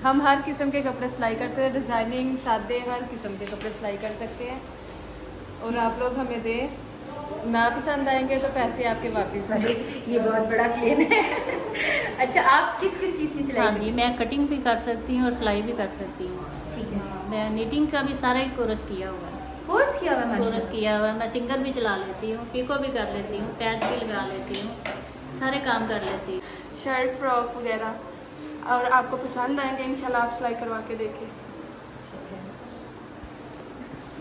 हम हर किस्म के कपड़े सिलाई करते हैं, डिज़ाइनिंग, सादे, हर किस्म के कपड़े सिलाई कर सकते हैं। और आप लोग हमें दें, ना पसंद आएंगे तो पैसे आपके वापस अरे होंगे। ये बहुत बड़ा क्लेम है। अच्छा, आप किस किस चीज़ की सिलाई हाँ करती जी, मैं कटिंग भी कर सकती हूँ और सिलाई भी कर सकती हूँ। हैं? ठीक है, मैं नीटिंग का भी सारा ही कोर्स किया हुआ है। कोर्स किया हुआ है कोर्स माशाल्लाह। किया हुआ है, मैं सिंगर भी चला लेती हूँ, पिको भी कर लेती हूँ, पैच भी लगा लेती हूँ, सारे काम कर लेती हूँ। शर्ट, फ्रॉक वगैरह, और आपको पसंद आएंगे इंशाल्लाह, आप सिलाई करवा के देखें। ठीक है।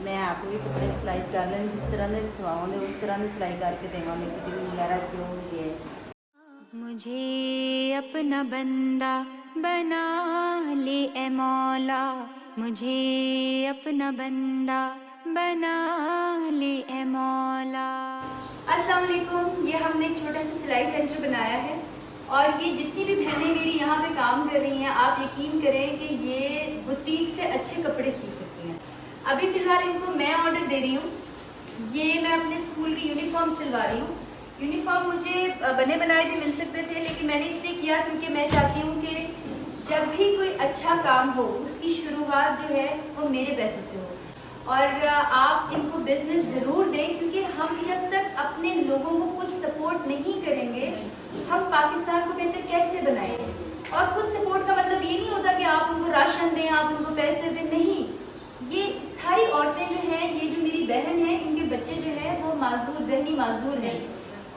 मैं आप भी कपड़े सिलाई कर लें, जिस तरह के भी सवाओगे उस तरह की सिलाई करके देवांगे, कटिंग वगैरह जो भी है। मुझे अपना बंदा बना ले ए मौला, मुझे अपना बंदा बना ले ए मौला। अस्सलाम वालेकुम। ये हमने एक छोटा सा सिलाई सेंटर बनाया है और ये जितनी भी बहनें मेरी यहाँ पे काम कर रही हैं, आप यकीन करें कि ये बुटीक से अच्छे कपड़े सी सकती हैं। अभी फ़िलहाल इनको मैं ऑर्डर दे रही हूँ। ये मैं अपने स्कूल की यूनिफॉर्म सिलवा रही हूँ। यूनिफॉर्म मुझे बने बनाए भी मिल सकते थे, लेकिन मैंने इसलिए किया क्योंकि मैं चाहती हूँ कि जब भी कोई अच्छा काम हो उसकी शुरुआत जो है वो मेरे पैसे से हो। और आप इनको बिजनेस ज़रूर दें, क्योंकि हम जब तक अपने लोगों को खुद सपोर्ट नहीं करेंगे, हम पाकिस्तान को बेहतर कैसे बनाएंगे। और खुद सपोर्ट का मतलब ये नहीं होता कि आप उनको राशन दें, आप उनको पैसे दें, नहीं। ये सारी औरतें जो हैं, ये जो मेरी बहन है, इनके बच्चे जो हैं वो माजूर, जहनी माजूर हैं,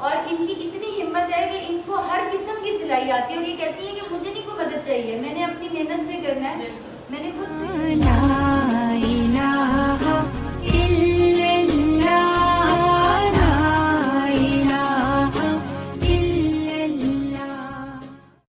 और इनकी इतनी हिम्मत है कि इनको हर किस्म की सिलाई आती है और ये कहती हैं कि मुझे नहीं कोई मदद चाहिए, मैंने अपनी मेहनत से करना है, मैंने खुद से। ला इलाहा